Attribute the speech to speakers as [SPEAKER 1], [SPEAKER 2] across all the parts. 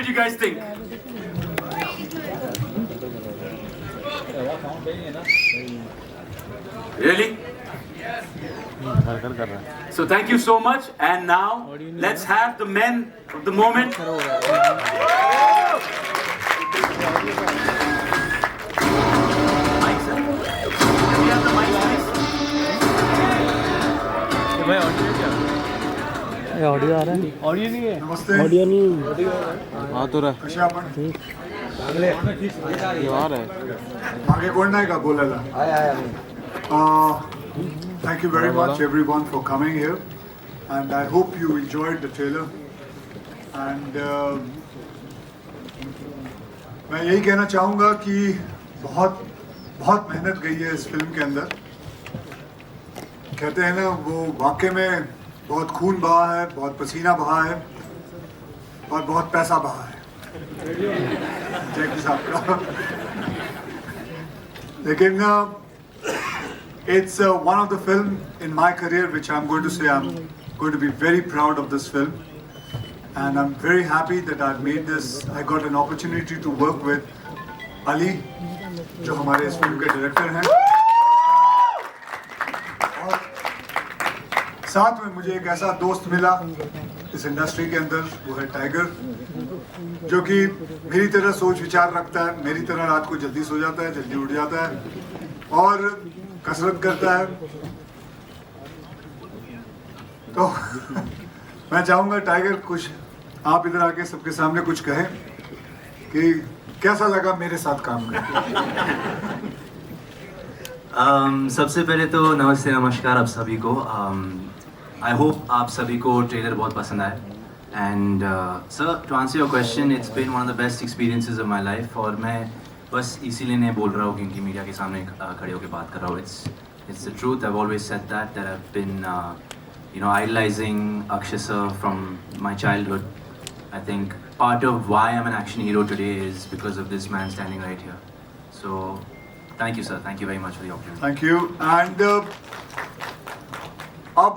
[SPEAKER 1] did you guys think? Really? So thank you so much, and now let's have the men of the moment. Mic, sir. Can we have the mic, please?
[SPEAKER 2] Audio आ रहा है? Audio नहीं है।
[SPEAKER 3] नमस्ते।
[SPEAKER 2] Audio नहीं हाँ तो रहा
[SPEAKER 3] कशा आपण
[SPEAKER 2] ये आ रहा है
[SPEAKER 3] मागे कोण नाही का बोलायला Thank you very much everyone for coming here, and I hope you enjoyed the trailer. And मैं यही कहना चाहूँगा कि बहुत बहुत मेहनत गई है इस फिल्म के अंदर। कहते हैं ना, वो वाकई में बहुत खून बहा है, बहुत पसीना बहा है और बहुत पैसा बहा है जैकी साहब का। लेकिन it's one of the film in my career which I'm going to say I'm going to be very proud of this film, and I'm very happy that I've made this. I got an opportunity to work with Ali, जो हमारे इस film के director हैं, और साथ में मुझे एक ऐसा दोस्त मिला इस इंडस्ट्री के अंदर, वो है टाइगर, जो कि मेरी तरह सोच विचार रखता है, मेरी तरह रात को जल्दी सो जाता है, जल्दी उठ जाता है और कसरत करता है। तो मैं चाहूँगा टाइगर कुछ आप इधर आके सबके सामने कुछ कहें कि कैसा लगा मेरे साथ काम करके।
[SPEAKER 4] सबसे पहले तो नमस्ते नमस्कार आप सभी को। आई होप आप सभी को ट्रेलर बहुत पसंद आए। And sir, to answer your question, it's been one of the best experiences of my life. और मैं बस इसीलिए नहीं बोल रहा हूँ क्योंकि मीडिया के सामने खड़े होकर बात कर रहा हूँ। It's the truth. I have always said that I have been idolizing Akshay sir from my childhood. I think part of why I'm an action hero today is because of this man standing right here. So thank you sir, thank you very much for the opportunity.
[SPEAKER 3] Thank you. And अब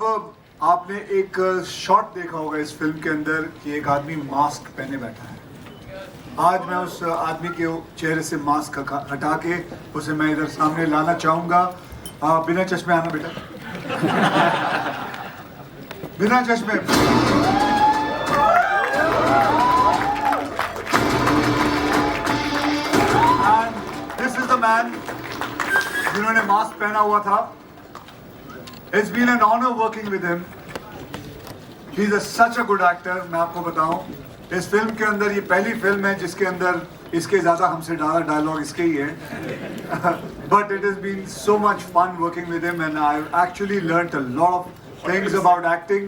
[SPEAKER 3] आपने एक shot देखा होगा इस film के अंदर कि एक आदमी मास्क पहने बैठा है। आज मैं उस आदमी के चेहरे से मास्क हटा के उसे मैं इधर सामने लाना चाहूँगा। बिना चश्मे आना बेटा, बिना चश्मे। And this is the man जिन्होंने मास्क पहना हुआ था। It's been an honor working with him. He's such a good actor. मैं आपको बताऊं, इस फिल्म के अंदर ये पहली फिल्म है जिसके अंदर इसके ज़्यादा हमसे ज़्यादा डायलॉग इसके ही है। But it has been so much fun working with him, and I've actually learnt a lot of things about acting.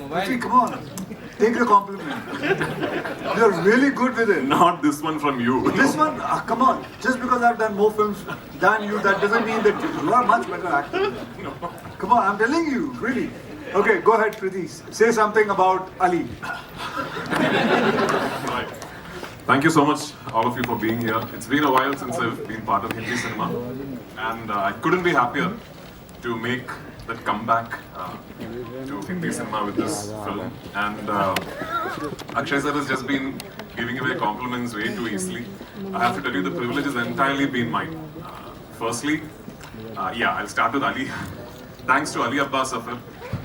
[SPEAKER 3] Richie, come on, take the compliment. You're really good with it.
[SPEAKER 5] Not this one from you.
[SPEAKER 3] This one, come on. Just because I've done more films than you, that doesn't mean that you are much better actor. Come on, I'm telling you, really. Okay, go ahead, Priti. Say something about Ali.
[SPEAKER 5] Right. Thank you so much, all of you, for being here. It's been a while since I've been part of Hindi cinema, and I couldn't be happier to make that comeback to Hindi cinema with this film. And Akshay sir has just been giving away compliments way too easily. I have to tell you, the privilege has entirely been mine. Firstly, I'll start with Ali. Thanks to Ali Abbas Safar,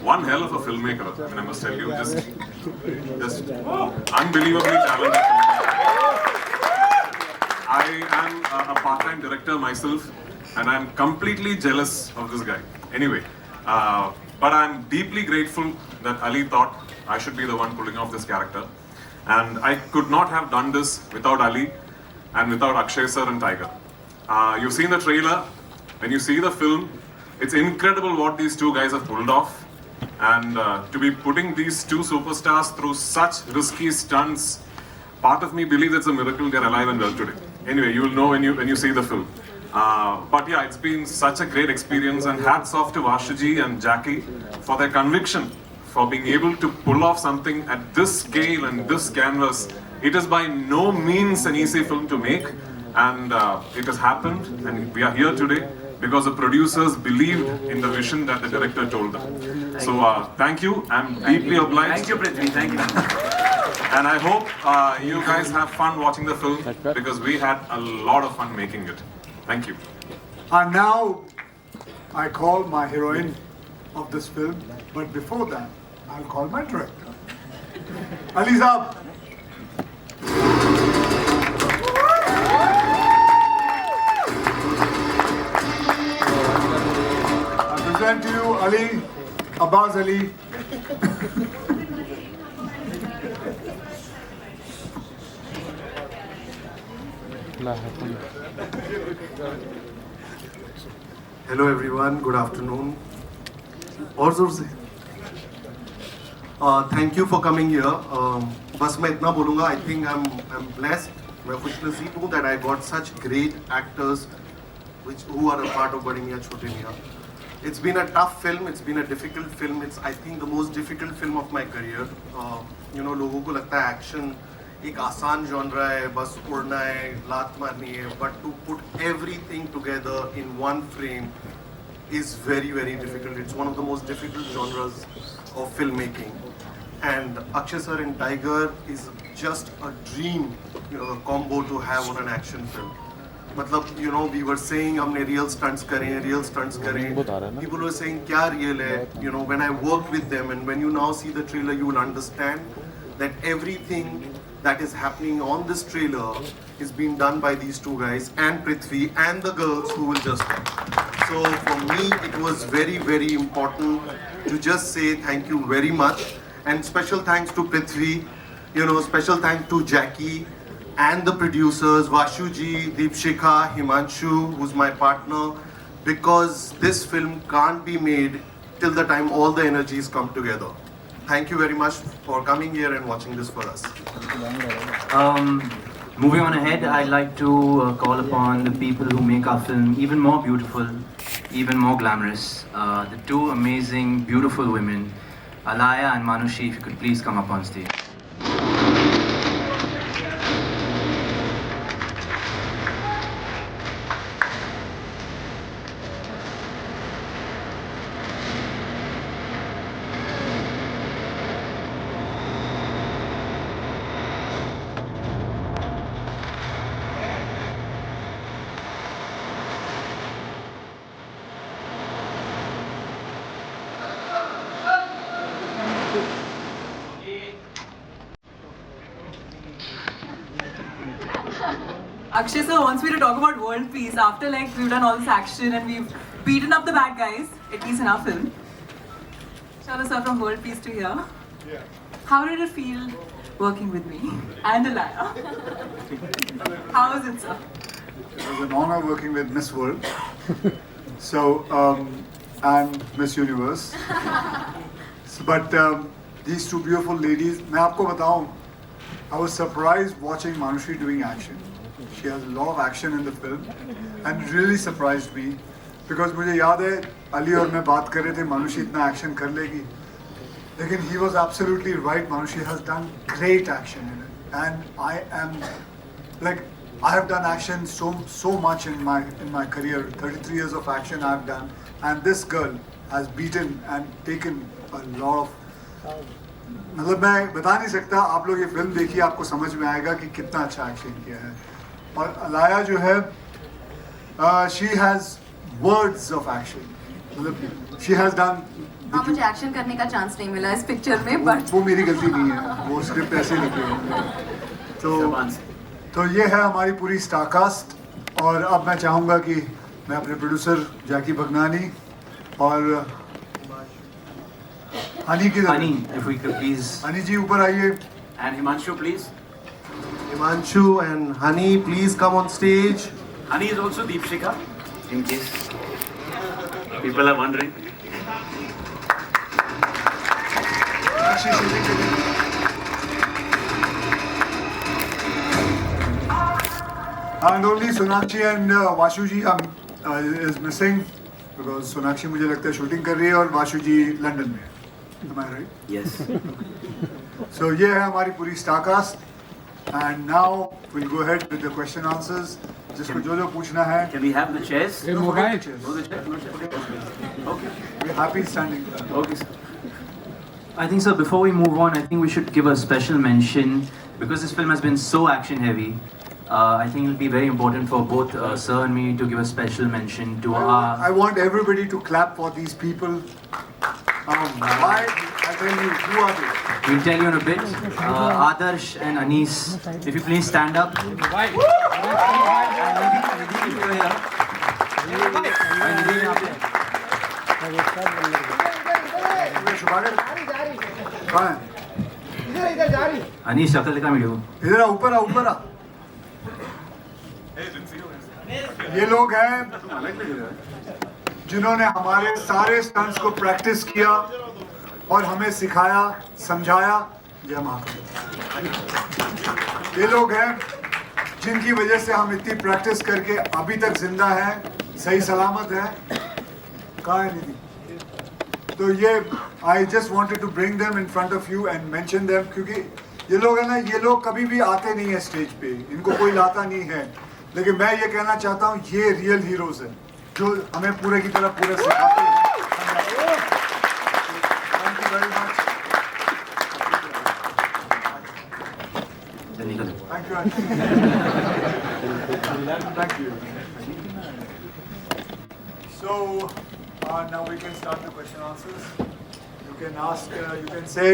[SPEAKER 5] one hell of a filmmaker. I mean, I must tell you, just unbelievably talented filmmaker. I am a part-time director myself, and I'm completely jealous of this guy. Anyway, but I'm deeply grateful that Ali thought I should be the one pulling off this character. And I could not have done this without Ali and without Akshay sir and Tiger. You've seen the trailer. When you see the film, it's incredible what these two guys have pulled off. And to be putting these two superstars through such risky stunts, part of me believes it's a miracle they're alive and well today. Anyway, you will know when you see the film. But yeah, it's been such a great experience, and hats off to Vashaji and Jackie for their conviction, for being able to pull off something at this scale and this canvas. It is by no means an easy film to make, and it has happened, and we are here today because the producers believed in the vision that the director told them. So thank you. I'm deeply obliged.
[SPEAKER 1] Thank you, Prithvi. Thank you.
[SPEAKER 5] And I hope you guys have fun watching the film because we had a lot of fun making it. Thank you.
[SPEAKER 3] And now I call my heroine of this film, but before that, I'll call my director. Ali Saab. I present to you Ali, Abbas Ali.
[SPEAKER 6] Hello everyone, good afternoon. और जोर से thank you for coming here बस मैं इतना बोलूँगा I think I am blessed मैं खुशनसीब हूँ that I got such great actors which who are a part of Bade Miyan Chote Miyan. It's been a tough film, it's been a difficult film, it's I think the most difficult film of my career. लोगों को लगता है action एक आसान genre है, बस उड़ना है, लात मारनी है, but to put everything together in one frame is very, very difficult. It's one of the most difficult genres of filmmaking. And Akshay sir in Tiger is just a dream combo to have on an action film. मतलब we were saying हमने real stunts करें. People were saying क्या real है. When I worked with them and when you now see the trailer, you will understand that everything that is happening on this trailer is being done by these two guys and Prithvi and the girls who will just come. So for me, it was very, very important to just say thank you very much. And special thanks to Prithvi, special thanks to Jackie and the producers, Vashuji, Deepshikha, Himanshu, who's my partner, because this film can't be made till the time all the energies come together. Thank you very much for coming here and watching this for us.
[SPEAKER 4] Moving on ahead, I'd like to call upon the people who make our film even more beautiful, even more glamorous. The two amazing, beautiful women, Alaya and Manushi, if you could please come up on stage.
[SPEAKER 7] Akshay sir wants me to talk about world peace after we've done all this action and we've beaten up the bad guys, at least in our film. Chalo sir, from world peace to here.
[SPEAKER 3] Yeah.
[SPEAKER 7] How did it feel working with me and Alaya? How was it, sir?
[SPEAKER 3] It was an honor working with Miss World. And Miss Universe. But these two beautiful ladies, मैं आपको बताऊं, I was surprised watching Manushi doing action. She has a lot of action in the film and really surprised me because मुझे याद है अली और मैं बात कर रहे थे मानुषी इतना एक्शन कर लेगी लेकिन he was absolutely right. Manushi has done great action in it and I have done action so much in my career. 33 years of action I have done and this girl has beaten and taken a lot of. मतलब मैं बता नहीं सकता, आप लोग ये film देखिए आपको समझ में आएगा कि कितना अच्छा एक्शन किया है. और अलाया जो है she has words of action. मतलब she has done.
[SPEAKER 8] हाँ, मुझे एक्शन करने का चांस नहीं मिला इस पिक्चर में, बट
[SPEAKER 3] वो मेरी गलती नहीं है, वो स्क्रिप्ट ऐसे लिखी है. तो ये है हमारी पूरी स्टारकास्ट और अब मैं चाहूँगा कि मैं अपने प्रोड्यूसर जैकी भगनानी और हनी की
[SPEAKER 4] Honey, if we could please.
[SPEAKER 3] Honey जी ऊपर आइए.
[SPEAKER 1] And Himanshu, please.
[SPEAKER 6] Himanshu and Honey, please come on stage.
[SPEAKER 1] Honey is also Deepshikha, in case people are wondering.
[SPEAKER 3] And only Sonakshi and Vashuji is missing because Sonakshi मुझे लगता है shooting कर रही है और वाशुजी London में है. Am I right?
[SPEAKER 1] Yes.
[SPEAKER 3] So ये है हमारी पूरी star cast and now we'll go ahead with the question answers. जिसको जो पूछना है.
[SPEAKER 1] Can we have the chairs?
[SPEAKER 3] No, chairs.
[SPEAKER 1] No, the chair. No chair. Okay.
[SPEAKER 3] We're happy standing.
[SPEAKER 1] Okay, sir.
[SPEAKER 4] I think, sir, before we move on, I think we should give a special mention because this film has been so action heavy. I think it will be very important for both sir and me to give a special mention to
[SPEAKER 3] I want everybody to clap for these people. Why? I tell you, who are they?
[SPEAKER 4] We'll tell you in a bit. Adarsh and Anis, if you please stand up. Why?
[SPEAKER 3] कहाँ है?
[SPEAKER 4] Anis, शक्ल दिखा video.
[SPEAKER 3] इधर आ, ऊपर आ, ऊपर आ. ये लोग हैं जिन्होंने हमारे सारे स्टंट्स को प्रैक्टिस किया और हमें सिखाया, समझाया. जय महाकाल. ये लोग हैं जिनकी वजह से हम इतनी प्रैक्टिस करके अभी तक जिंदा हैं, सही सलामत हैं. कहाँ है निधि? तो ये I just wanted to bring them in front of you and mention them, क्योंकि ये लोग है ना, ये लोग कभी भी आते नहीं है स्टेज पे, इनको कोई लाता नहीं है. लेकिन मैं ये कहना चाहता हूँ, ये रियल हीरोज हैं जो हमें पूरे की तरह पूरे सिखाते हैं. Thank you very much. Thank you. Thank you. So now we can start the question answers. You can ask, you can say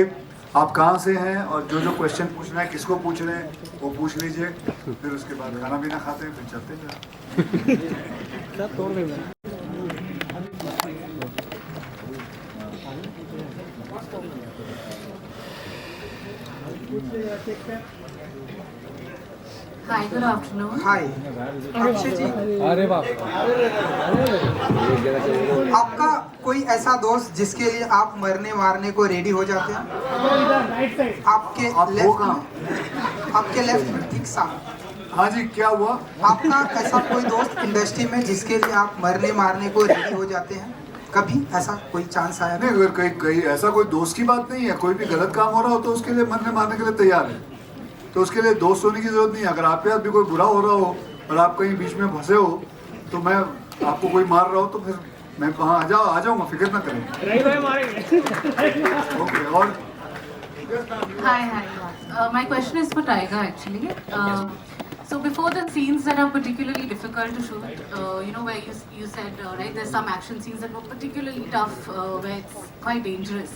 [SPEAKER 3] आप कहाँ से हैं और जो जो क्वेश्चन पूछना है, किसको पूछ रहे हैं वो पूछ लीजिए. फिर उसके बाद खाना पीना खाते हैं, फिर चलते हैं.
[SPEAKER 8] Hi, good afternoon.
[SPEAKER 9] हाय अक्षय जी,
[SPEAKER 2] अरे बाप.
[SPEAKER 9] आपका कोई ऐसा दोस्त जिसके लिए आप मरने मारने को रेडी हो जाते हैं? आपके
[SPEAKER 3] आप हो
[SPEAKER 9] लेफ्ट
[SPEAKER 3] कहाँ?
[SPEAKER 9] में, आपके लेफ्ट में ठीक सामने.
[SPEAKER 3] हाँ जी, क्या हुआ?
[SPEAKER 9] आपका ऐसा कोई दोस्त इंडस्ट्री में जिसके लिए आप मरने मारने को रेडी हो जाते हैं? कभी ऐसा कोई चांस आया?
[SPEAKER 3] नहीं, अगर कहीं कहीं ऐसा कोई दोस्त की बात नहीं है. कोई भी गलत काम हो रहा हो तो उसके लिए मरने मारने के लिए तैयार है. तो उसके लिए दोस्त होने की जरूरत नहीं है. अगर आपके साथ भी कोई बुरा हो रहा हो और आप कहीं बीच में फंसे हो तो मैं आपको कोई मार रहा हो तो फिर मैं वहाँ आ जाऊँगा, फिक्र ना करें. ओके. और
[SPEAKER 8] Hi. My question is for Tiger actually. So before the scenes that are particularly difficult to shoot, where you said, right, there's some action scenes that were particularly tough, where it's quite dangerous.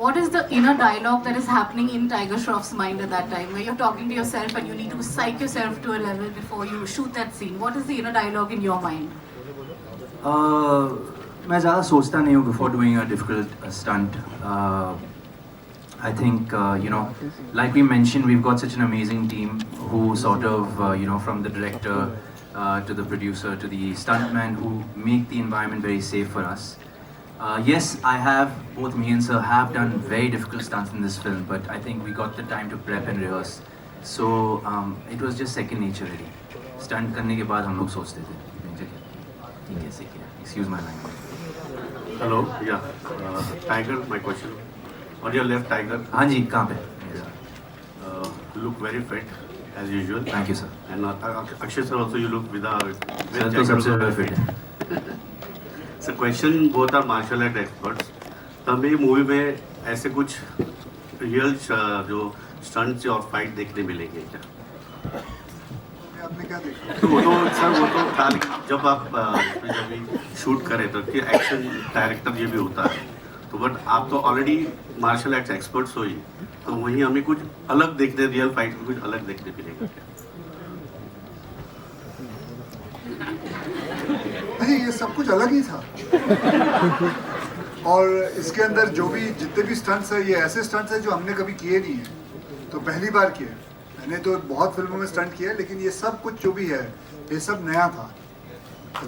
[SPEAKER 8] What is the inner dialogue that is happening in Tiger Shroff's mind at that time, where you're talking to yourself and you need to psych yourself to a level before you shoot that scene? What is the inner dialogue in your mind?
[SPEAKER 4] मैं ज़्यादा सोचता नहीं हूँ before doing a difficult stunt. I think, like we mentioned, we've got such an amazing team who sort of, from the director to the producer to the stuntman who make the environment very safe for us. Yes, both me and sir have done very difficult stunts in this film, but I think we got the time to prep and rehearse. So it was just second nature really. Stunt करने के बाद हम लोग सोचते थे ये कैसे किया. Excuse my language.
[SPEAKER 10] Hello, yeah. Tiger, my question. On your left, Tiger.
[SPEAKER 4] हाँ जी, कहाँ पे?
[SPEAKER 10] Look very fit as usual.
[SPEAKER 4] Thank you, sir.
[SPEAKER 10] And Akshay sir also you look with a
[SPEAKER 4] Sir तो सबसे ज़्यादा fit है.
[SPEAKER 10] So question, both are martial art experts. तो हमें movie में ऐसे कुछ रियल जो स्टंट्स और फाइट देखने मिलेंगे क्या?
[SPEAKER 3] आपने क्या देखा?
[SPEAKER 10] तो वो तो सर वो तो था, जब आप जब भी शूट करें तो कि एक्शन डायरेक्टर ये भी होता है. तो बट आप तो ऑलरेडी मार्शल आर्ट्स एक्सपर्ट्स हो ही, तो वहीं हमें कुछ अलग देखने, रियल फाइट में कुछ अलग देखने मिलेगा क्या?
[SPEAKER 3] नहीं, ये सब कुछ अलग ही था. और इसके अंदर जो भी जितने भी स्टंट्स हैं, ये ऐसे स्टंट्स हैं जो हमने कभी किए नहीं है, तो पहली बार किए. मैंने तो बहुत फिल्मों में स्टंट किया, लेकिन ये सब कुछ जो भी है ये सब नया था,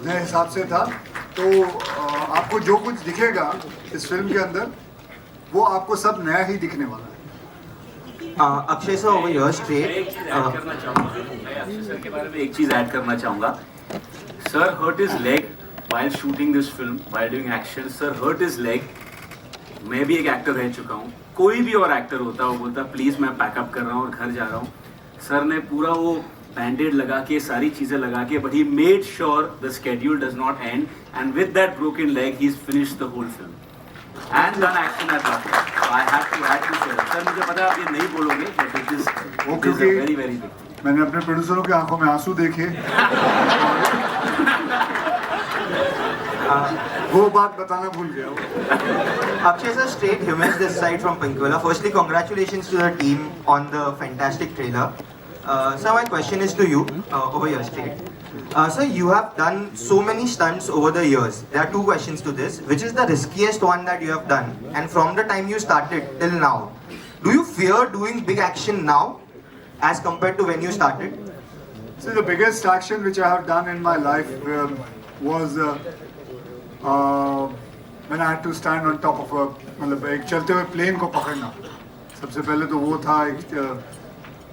[SPEAKER 3] नए हिसाब से था. तो आपको जो कुछ दिखेगा इस फिल्म के अंदर वो आपको सब नया ही दिखने वाला है.
[SPEAKER 9] Akshay sir over your straight.
[SPEAKER 1] मैं अक्षय सर के बारे में एक चीज ऐड करना चाहूँगा. Sir hurt his leg while shooting this film, while doing action. Sir hurt his leg. मैं भी एक एक्टर रह चुका हूँ. कोई भी और एक्टर होता वो बोलता प्लीज मैं पैकअप कर रहा हूँ और घर जा रहा हूँ. सर ने पूरा वो बैंडेड लगा के, सारी चीजें लगा के, but he made sure the schedule does not end, and with that broken leg he's finished the whole film and done action at that. I had to share. Sir मुझे पता है आप ये नहीं बोलोगे, but it is
[SPEAKER 3] क्योंकि
[SPEAKER 1] very very big.
[SPEAKER 3] मैंने अपने प्रोड्यूसरों की आंखों में आंसू देखे, वो बात बताना भूल गया हूँ.
[SPEAKER 11] Akshay sir, straight humans this side from Pinkwala. Firstly, congratulations to the team on the fantastic trailer. Sir, my question is to you, over here straight. Sir, you have done so many stunts over the years. There are two questions to this. Which is the riskiest one that you have done? And from the time you started till now, do you fear doing big action now as compared to when you started?
[SPEAKER 3] See, the biggest action which I have done in my life was when I had to stand on top of मतलब एक चलते हुए plane को पकड़ना. सबसे पहले तो वो था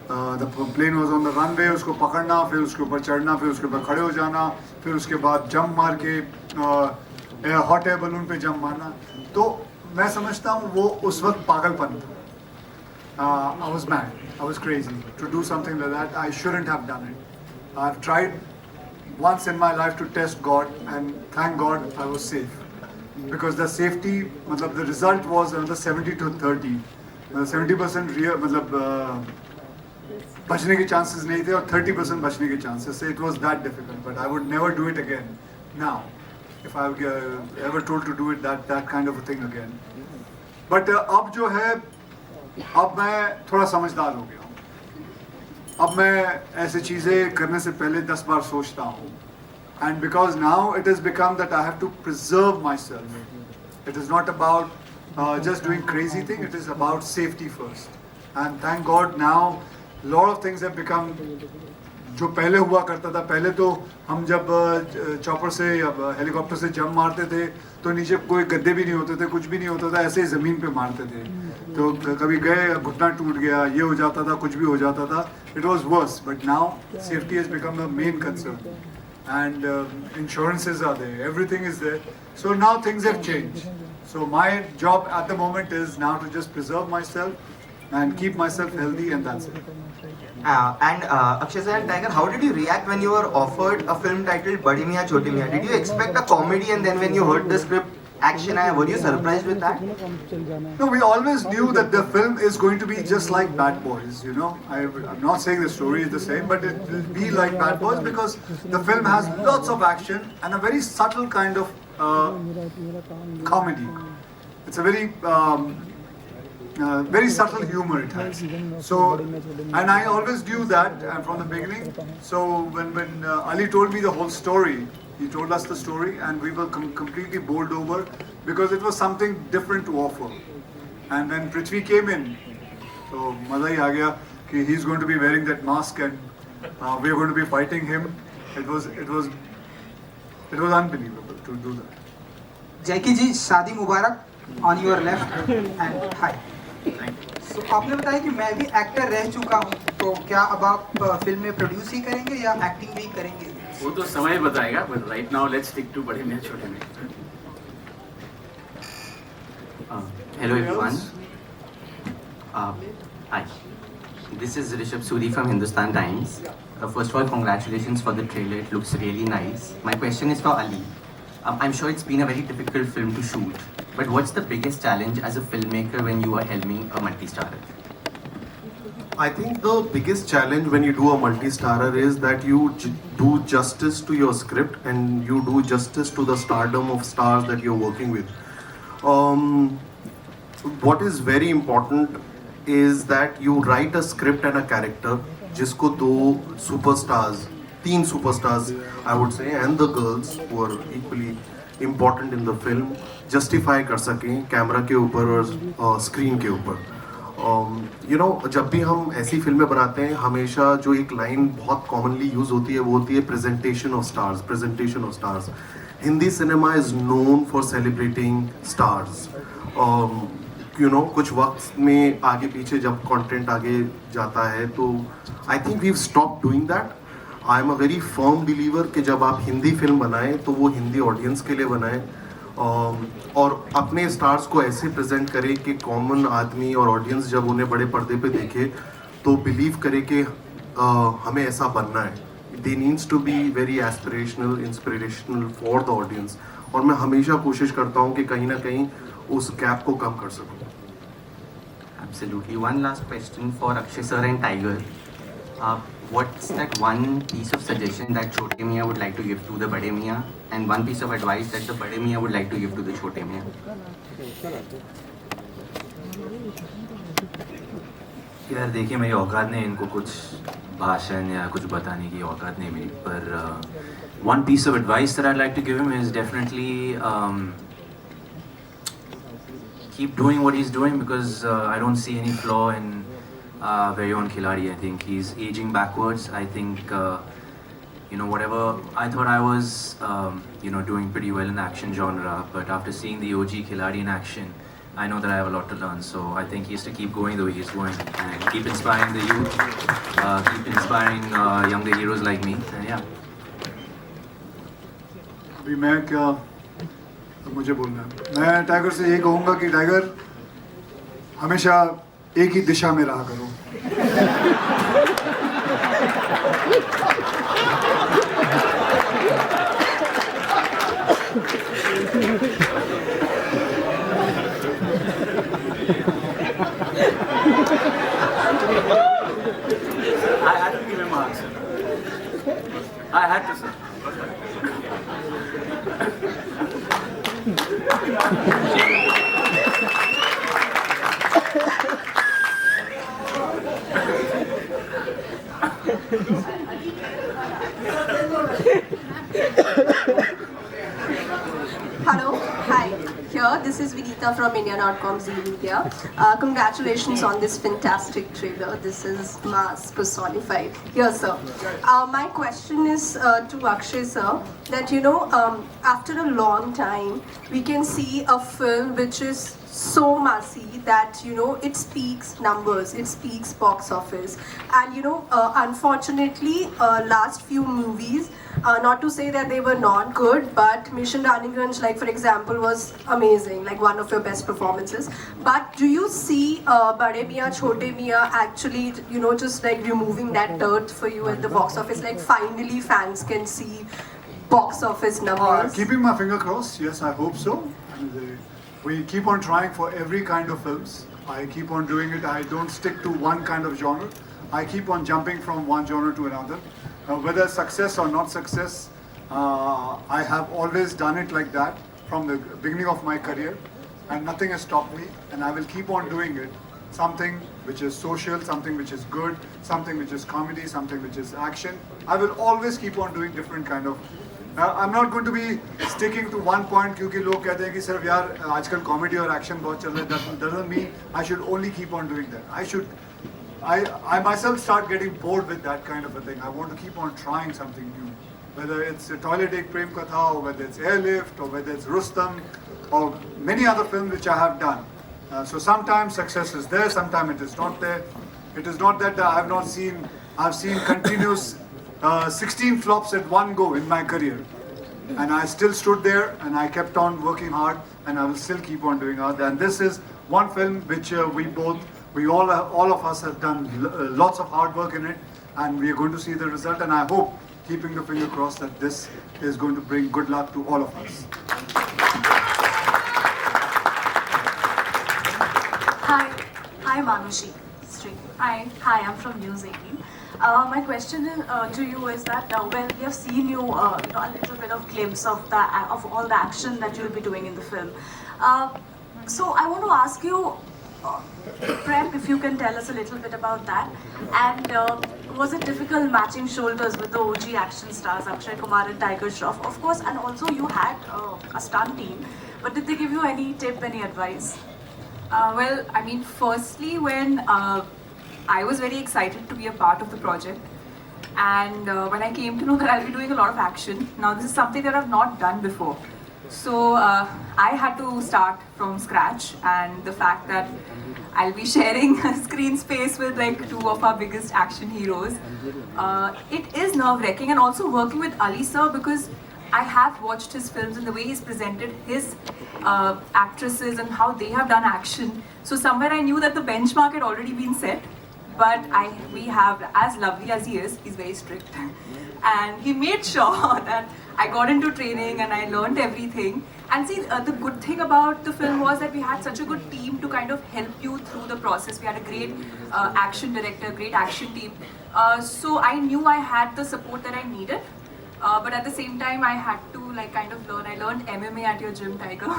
[SPEAKER 3] the plane was on the runway, उसको पकड़ना, फिर उसके ऊपर चढ़ना, फिर उसके ऊपर खड़े हो जाना, फिर उसके बाद जंप मार के हॉट एयर बलून पे जंप मारना. तो मैं समझता हूँ वो उस वक्त पागलपन था. I was mad, I was crazy to do something like that. I shouldn't have done it. I've tried once in my life to test God, and thank God I was safe. Because the safety, मतलब the result was another 70 to 30. 70% real, मतलब बचने के chances नहीं थे और 30% बचने के chances थे. It was that difficult, but I would never do it again. Now, if I were ever told to do it, that kind of a thing again. But अब जो है, अब मैं थोड़ा समझदार हो गया हूँ. अब मैं ऐसी चीज़ें करने से पहले 10 बार सोचता हूँ. And because now it has become that I have to preserve myself. It is not about just doing crazy thing. It is about safety first. And thank God now, lot of things have become. जो पहले हुआ करता था, पहले तो हम जब chopper से या हेलीकॉप्टर से जंप मारते थे तो नीचे कोई गद्दे भी नहीं होते थे, कुछ भी नहीं होता था, ऐसे ही ज़मीन पे मारते थे. तो कभी गए, घुटना टूट गया, ये हो जाता था, कुछ भी हो जाता था. It was worse, but now safety has become the main concern. And insurances are there, everything is there. So now things have changed. So my job at the moment is now to just preserve myself and keep myself healthy, and that's it.
[SPEAKER 11] Akshay sir and Tiger, how did you react when you were offered a film titled Bade Miyan Chote Miyan? Did you expect a comedy, and then when you heard the script action, were you surprised with that?
[SPEAKER 3] No, we always knew that the film is going to be just like Bad Boys, you know. I'm not saying the story is the same, but it will be like Bad Boys because the film has lots of action and a very subtle kind of comedy. It's a very subtle humor it has. So, and I always knew that from the beginning. So when Ali told me the whole story, he told us the story, and we were completely bowled over because it was something different to offer. And when Prithvi came in, so maza hi aa gaya कि he's going to be wearing that mask and we're going to be fighting him. It was unbelievable to do that.
[SPEAKER 9] जैकी जी, शादी मुबारक. On your left and hi. So आपने बताया कि मैं भी actor रह चुका हूँ, तो क्या अब आप फिल्म में प्रोड्यूस ही करेंगे या एक्टिंग भी करेंगे?
[SPEAKER 1] वो तो समय बताएगा, but right now let's stick to बड़े मियां छोटे मियां.
[SPEAKER 4] Hello everyone. Hi. This is Rishabh Suri from Hindustan Times. First of all, congratulations for the trailer. It looks really nice. My question is for Ali. I'm sure it's been a very difficult film to shoot, but what's the biggest challenge as a filmmaker when you are helming a multi-starrer?
[SPEAKER 6] I think the biggest challenge when you do a multi-starrer is that you do justice to your script and you do justice to the stardom of stars that you're working with. What is very important is that you write a script and a character जिसको तीन superstars I would say, and the girls who are equally important in the film justify कर सकें camera के ऊपर और screen के ऊपर. जब भी हम ऐसी फिल्में बनाते हैं, हमेशा जो एक लाइन बहुत कॉमनली यूज होती है वो होती है presentation of stars. Hindi cinema is known for celebrating stars. कुछ वक्त में आगे पीछे जब कंटेंट आगे जाता है तो I think we stop doing that. I am a very firm believer कि जब आप हिंदी फिल्म बनाएं तो वो हिंदी ऑडियंस के लिए बनाएं और अपने स्टार्स को ऐसे प्रेजेंट करें कि कॉमन आदमी और ऑडियंस जब उन्हें बड़े पर्दे पे देखे तो बिलीव करे कि हमें ऐसा बनना है. They needs to be very aspirational, inspirational for the audience. और मैं हमेशा कोशिश करता हूँ कि कहीं ना कहीं उस गैप को कम कर सकूँ.
[SPEAKER 11] Absolutely. One last question for Akshay sir and Tiger. What's that one piece of suggestion that Chote Miyan would like to give to the Bade Miyan, and one piece of advice that the Bade Miyan would like to give to the Chote Miyan?
[SPEAKER 4] यार देखिए मेरी औकात नहीं इनको कुछ भाषण या कुछ बताने की औकात नहीं मेरी पर one piece of advice that I'd like to give him is definitely keep doing what he's doing because I don't see any flaw in very own Khiladi. I think he's aging backwards. I think whatever I thought I was doing pretty well in the action genre, but after seeing the OG Khiladi in action, I know that I have a lot to learn. So I think he has to keep going the way he's going and keep inspiring the youth, keep inspiring younger heroes like me. And yeah.
[SPEAKER 3] अभी मैं क्या मुझे बोलना है मैं tiger से ये कहूँगा कि टाइगर हमेशा एक ही दिशा में रहा करो
[SPEAKER 1] I had to give him an answer. I had to, sir.
[SPEAKER 12] Hello, hi. Here, this is Vinita from India.com Z Media. Congratulations on this fantastic trailer. This is mass personified. Here, sir. My question is to Akshay, sir. That after a long time, we can see a film which is so massy that it speaks numbers, it speaks box office, and unfortunately, last few movies. Not to say that they were not good, but Mission Raniganj, like for example, was amazing, like one of your best performances. But do you see Bade Miyan, Chote Miyan actually, just like removing that dirt for you at the box office? Like finally fans can see box office numbers.
[SPEAKER 3] Keeping my finger crossed, yes, I hope so. And, we keep on trying for every kind of films. I keep on doing it. I don't stick to one kind of genre. I keep on jumping from one genre to another. Whether success or not success, I have always done it like that from the beginning of my career, and nothing has stopped me, and I will keep on doing it. Something which is social, something which is good, something which is comedy, something which is action. I will always keep on doing different kind of. I'm not going to be sticking to one point क्योंकि लोग कहते हैं कि सिर्फ यार आजकल comedy और action बहुत चल रहा है. Doesn't mean I should only keep on doing that. I myself start getting bored with that kind of a thing. I want to keep on trying something new. Whether it's Toilet Ek Prem Katha, or whether it's Airlift, or whether it's Rustam, or many other films which I have done. So sometimes success is there, sometimes it is not there. It is not that I've seen continuous 16 flops at one go in my career. And I still stood there and I kept on working hard and I will still keep on doing hard. And this is one film which we all of us have done lots of hard work in it, and we are going to see the result, and I hope, keeping the finger crossed, that this is going to bring good luck to all of us.
[SPEAKER 13] Hi Manushi. Hi, I'm from News 18. My question to you is that we have seen you a little bit of glimpse of all the action that you'll be doing in the film. So I want to ask you, Prem, if you can tell us a little bit about that. And was it difficult matching shoulders with the OG action stars, Akshay Kumar and Tiger Shroff? Of course, and also you had a stunt team, but did they give you any tip, any advice?
[SPEAKER 7] Well, I mean, firstly, when I was very excited to be a part of the project, and when I came to know that I'll be doing a lot of action, now this is something that I've not done before. So I had to start from scratch, and the fact that I'll be sharing screen space with like two of our biggest action heroes, it is nerve-wracking, and also working with Ali sir, because I have watched his films and the way he's presented his actresses and how they have done action. So somewhere I knew that the benchmark had already been set, but we have, as lovely as he is, he's very strict. And he made sure that I got into training and I learned everything. And see, the good thing about the film was that we had such a good team to kind of help you through the process. We had a great action director, great action team. So I knew I had the support that I needed. But at the same time, I had to like kind of learn. I learned MMA at your gym, Tiger.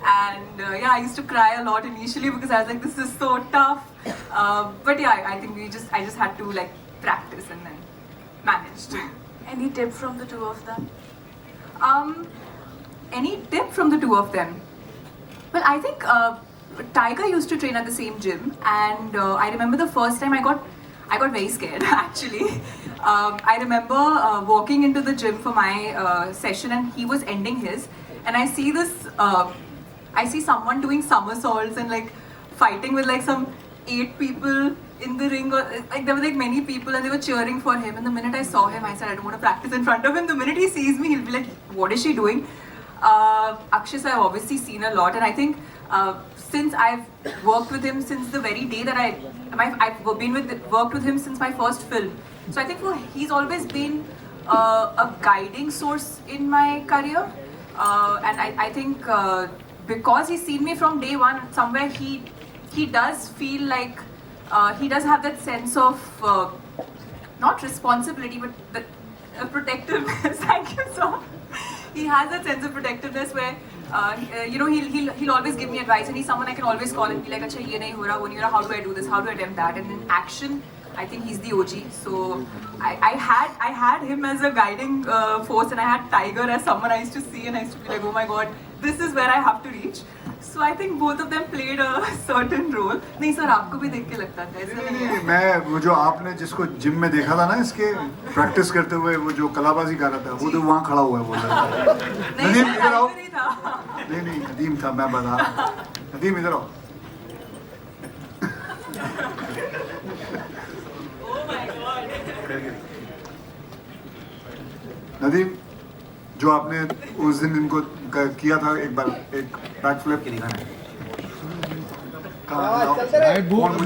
[SPEAKER 7] And yeah, I used to cry a lot initially because I was like, this is so tough. But yeah, I think I just had to like practice and then managed.
[SPEAKER 13] Any tip from the two of them?
[SPEAKER 7] Any tip from the two of them? Well, I think Tiger used to train at the same gym, and I remember the first time I got very scared actually. I remember walking into the gym for my session, and he was ending his, and I see this. I see someone doing somersaults and like fighting with like some 8 people in the ring, or like there were like many people and they were cheering for him. And the minute I saw him, I said I don't want to practice in front of him. The minute he sees me, he'll be like, what is she doing? Akshay, I've obviously seen a lot, and I think since I've worked with him since the very day that I've worked with him since my first film. So I think he's always been a guiding source in my career, and I think because he's seen me from day one, somewhere he does feel like he does have that sense of not responsibility, but the protectiveness. Thank you so much. He has that sense of protectiveness where you know, he'll always give me advice, and he's someone I can always call and be like, "Akshay, ye nahi ho raha, wo nahi ho raha. How do I do this? How do I attempt that?" And in action, I think he's the OG. So I had him as a guiding force, and I had Tiger as someone I used to see, and I used to be like, "Oh my God, this is where I have to reach." So I think both of them played a certain role. नहीं sir, आपको भी देख के लगता था ऐसा नहीं है?
[SPEAKER 3] मैं वो जो आपने जिसको जिम में देखा था ना, इसके प्रैक्टिस करते हुए, वो जो कलाबाजी कर रहा था, वो तो वहाँ खड़ा हुआ है बोल रहा था। नदीम इधर आओ। नहीं नदीम था, मैं बता रहा हूँ। नदीम इधर आओ। नदीम, जो आपने उस दिन इनको किया था एक बार एक बैक फ्लिप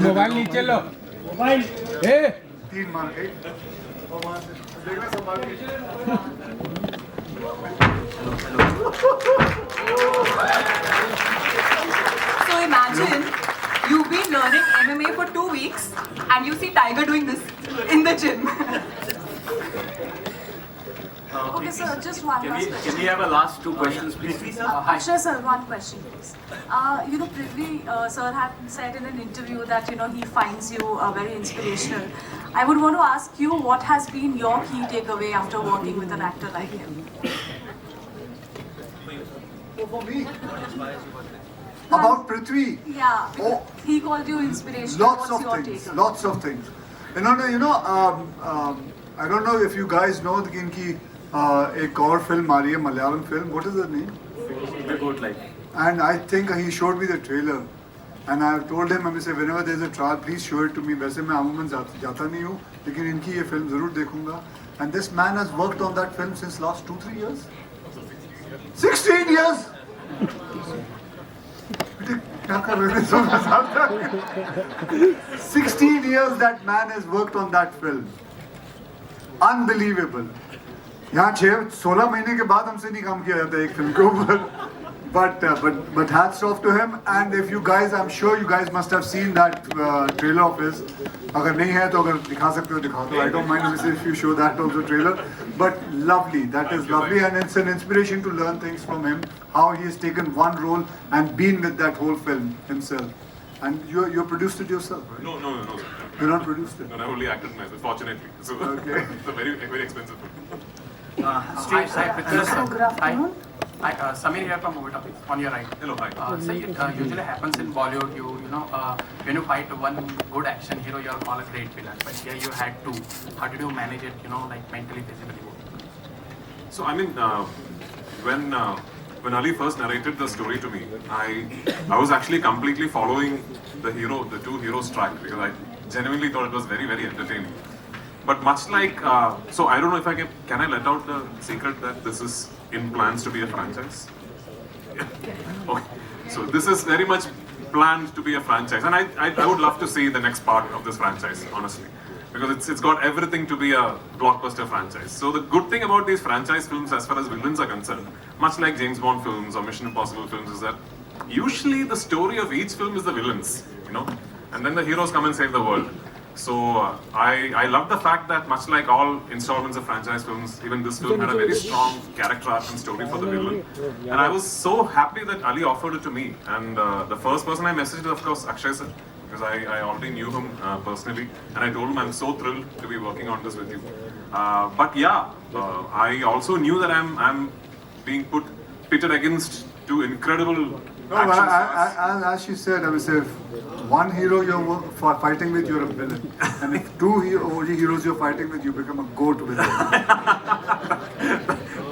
[SPEAKER 2] मोबाइल नीचे लो, मोबाइल
[SPEAKER 3] 3 मार के देखना संभाल के।
[SPEAKER 7] So imagine you've been learning MMA for 2 weeks and you see Tiger doing this in the gym.
[SPEAKER 13] Okay, sir, just one last question.
[SPEAKER 1] Can we have a last 2 questions, please?
[SPEAKER 13] Akshay sir, one question, please. You know, Prithvi sir had said in an interview that, you know, he finds you very inspirational. I would want to ask you, what has been your key takeaway after working with an actor like him?
[SPEAKER 3] For me, about Prithvi.
[SPEAKER 13] Yeah, he called you inspirational.
[SPEAKER 3] Lots
[SPEAKER 13] What's
[SPEAKER 3] of
[SPEAKER 13] your
[SPEAKER 3] things.
[SPEAKER 13] take?
[SPEAKER 3] Lots of things. You know. I don't know if you guys know कि इनकी एक और film आ रही है, Malayalam film. What is the name?
[SPEAKER 1] The Goat Life.
[SPEAKER 3] And I think he showed me the trailer. And I told him, I said, whenever there's a trial, please show it to me. वैसे मैं अमूमन जाता नहीं हूँ, लेकिन इनकी ये film ज़रूर देखूँगा. And this man has worked on that film since last 2-3 years. 16 years. क्या कर रहे थे? 16 years that man has worked on that film. Unbelievable. यहाँ 16 महीने के बाद हमसे नहीं काम किया जाता एक फिल्म के ऊपर. But hats off to him. And if you guys, I'm sure you guys must have seen that trailer of his. अगर नहीं है तो अगर दिखा सकते हो दिखा दो. I don't mind if you show that also trailer. But lovely, that is lovely, and it's an inspiration to learn things from him. How he has taken one role and been with that whole film himself. And you produced it yourself, right?
[SPEAKER 5] No.
[SPEAKER 3] You're not produced it.
[SPEAKER 5] No, I only acted myself, fortunately. So
[SPEAKER 3] Okay.
[SPEAKER 5] it's a very, very expensive film.
[SPEAKER 14] Hi, Prithviraj. Hi, Samir here from Movie Topics, on your right.
[SPEAKER 5] Hello, hi.
[SPEAKER 14] So it usually happens in Bollywood, you know, when you fight one good action hero, you're called a great villain. But here you had 2. How did you manage it, you know, like mentally, physically?
[SPEAKER 5] So I mean, when Ali first narrated the story to me, I was actually completely following the 2 heroes track, because I genuinely thought it was very, very entertaining. But much like, so I don't know if can I let out the secret that this is in plans to be a franchise? Yeah. Okay. So this is very much planned to be a franchise, and I would love to see the next part of this franchise, honestly, because it's got everything to be a blockbuster franchise. So the good thing about these franchise films, as far as villains are concerned, much like James Bond films or Mission Impossible films, is that usually the story of each film is the villains, you know, and then the heroes come and save the world. So I love the fact that much like all installments of franchise films, even this film had a very strong character arc and story for the villain. And I was so happy that Ali offered it to me. And the first person I messaged was, of course, Akshay sir, because I already knew him personally. And I told him I'm so thrilled to be working on this with you. But yeah, I also knew that I'm being pitted against two incredible action stars.
[SPEAKER 3] As she said, I mean, if one hero you're fighting with, you're a villain. And if two heroes you're fighting with, you become a goat villain.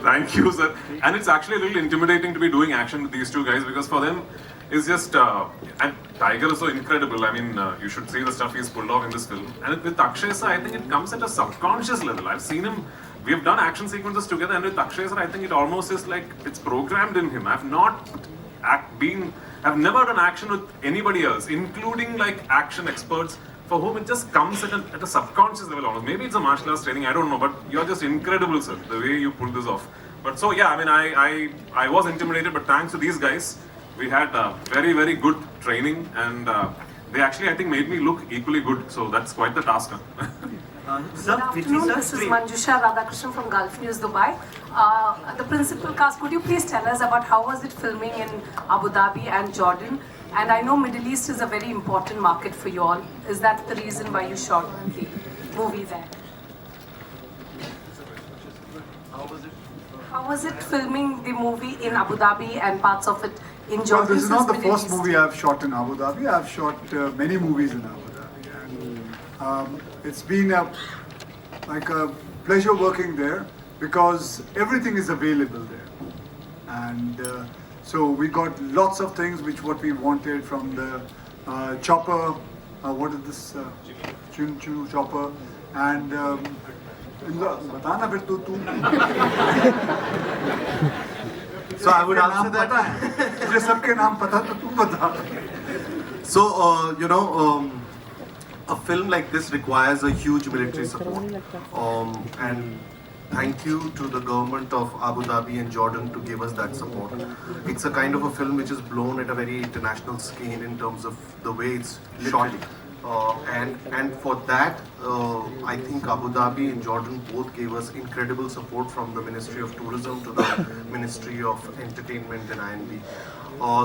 [SPEAKER 5] Thank you, sir. And it's actually a little intimidating to be doing action with these two guys, because for them, it's just... and Tiger is so incredible. I mean, you should see the stuff he's pulled off in this film. And with Akshay sir, I think it comes at a subconscious level. I've seen him... We have done action sequences together, and with Akshay sir, I think it almost is like it's programmed in him. I've never done action with anybody else, including like action experts, for whom it just comes at a subconscious level almost. Maybe it's a martial arts training, I don't know, but you're just incredible, sir, the way you pulled this off. But so yeah, I mean, I was intimidated, but thanks to these guys, we had very, very good training, and they actually, I think, made me look equally good. So that's quite the task.
[SPEAKER 15] Good afternoon, this is Manjusha Radhakrishnan from Gulf News, Dubai. The principal cast, could you please tell us about how was it filming in Abu Dhabi and Jordan? And I know Middle East is a very important market for you all. Is that the reason why you shot the movie there? How was it filming the movie in Abu Dhabi and parts of it in Jordan?
[SPEAKER 3] Well, this is not the first movie I've shot in Abu Dhabi. I've shot many movies in Abu Dhabi. And, it's been like a pleasure working there, because everything is available there. And so we got lots of things what we wanted, from the chopper, what is this, choo chopper, and
[SPEAKER 6] So I would answer that. So, you know, a film like this requires a huge military support, and thank you to the government of Abu Dhabi and Jordan to give us that support. It's a kind of a film which is blown at a very international scale in terms of the way it's shot. And for that, I think Abu Dhabi and Jordan both gave us incredible support, from the Ministry of Tourism to the Ministry of Entertainment and INB.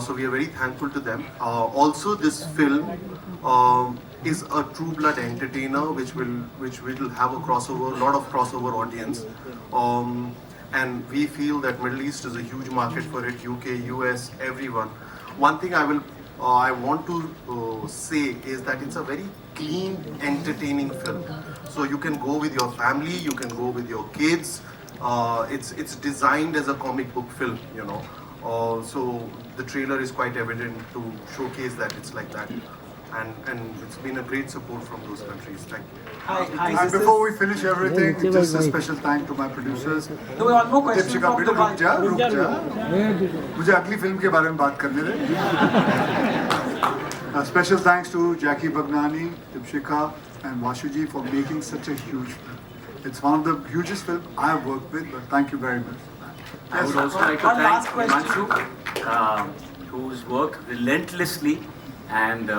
[SPEAKER 6] So we are very thankful to them. Also, this film is a true blood entertainer, which will have a lot of crossover audience. And we feel that Middle East is a huge market for it, UK, US, everyone. One thing I want to say is that it's a very clean, entertaining film. So you can go with your family, you can go with your kids. It's designed as a comic book film, you know. So the trailer is quite evident to showcase that it's like that. And it's been a great support from those countries. Thank you.
[SPEAKER 3] And before we finish everything, just a special thank to my producers.
[SPEAKER 9] No, one more question from
[SPEAKER 3] रुक जा मुझे अगली film के बारे में बात करने दे. Special thanks to Jackie Bagnani, Dipshika and Vashuji for making such a huge film. It's one of the hugest films I have worked with, but thank you very much.
[SPEAKER 1] I would also like to thank Himanshu, who's worked relentlessly, and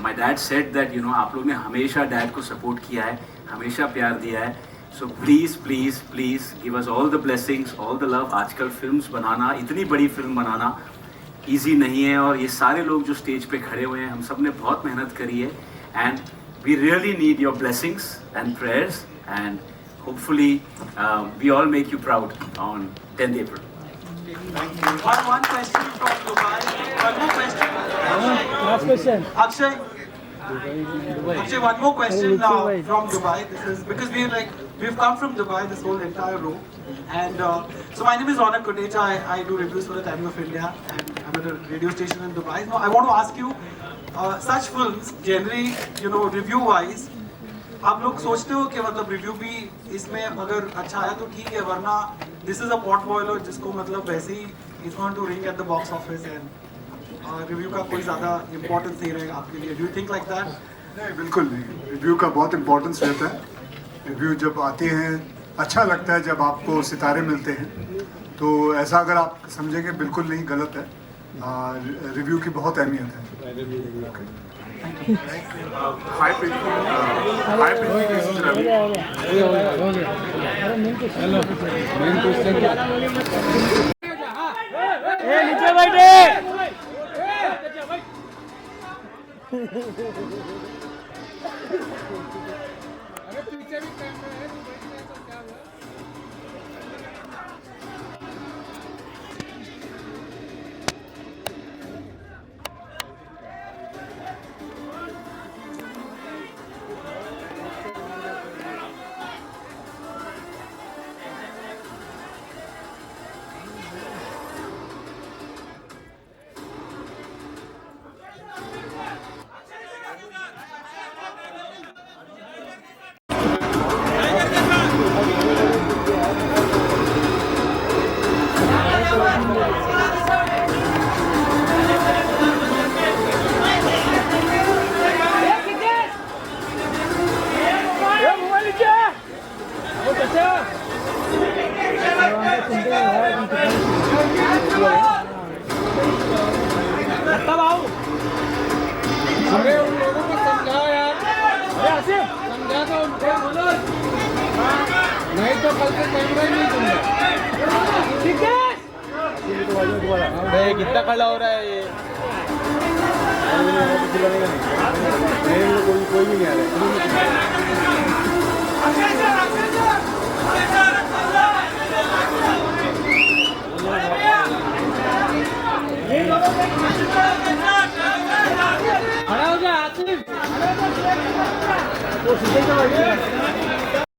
[SPEAKER 1] my dad said that, you know, आप लोग ने हमेशा dad को support किया है, हमेशा प्यार दिया है. So please, please, please give us all the blessings, all the love. आजकल फिल्म्स बनाना, इतनी बड़ी फिल्म बनाना easy नहीं है, और ये सारे लोग जो स्टेज पे खड़े हुए हैं, हम सब ने बहुत मेहनत करी है, and we really need your blessings and prayers, and hopefully we all make you proud on 10th April.
[SPEAKER 9] Thank you. One question from Dubai. One more question.
[SPEAKER 2] Last question.
[SPEAKER 9] Akshay. Akshay, one more question from Dubai. This is because we've come from Dubai, this whole entire row. And so my name is Ronak Kotecha. I do reviews for the Times of India, and I'm at a radio station in Dubai. Now I want to ask you, such films generally, you know, review-wise, आप लोग सोचते हो कि मतलब review भी इसमें अगर अच्छा आया तो ठीक है, वरना this is a pot boiler जिसको मतलब वैसे ही is going to ring at the box office, and
[SPEAKER 16] review का कोई ज़्यादा इम्पोर्टेंस नहीं रहेगा आपके लिए? Do you think like that?
[SPEAKER 3] नहीं, बिल्कुल नहीं। रिव्यू का बहुत इम्पोर्टेंस रहता है। रिव्यू जब आते हैं, अच्छा लगता है जब आपको सितारे मिलते हैं, तो ऐसा अगर आप समझेंगे बिल्कुल नहीं, गलत है। रिव्यू की बहुत अहमियत है।
[SPEAKER 5] Hi Preeti. Hi Preeti, this is Ravi.
[SPEAKER 2] Hello main question क्या नीचे बैठे अरे उन लोगों को समझाओ यार। अरे आसिफ समझा दो उनको, बोलो नहीं तो कल से कैमरा ही नहीं दूंगा। ठीक है अरे कितना खड़ा हो रहा है ये? कोई भी नहीं आ रहा खड़ा हो जा आसिफ। वो सीधे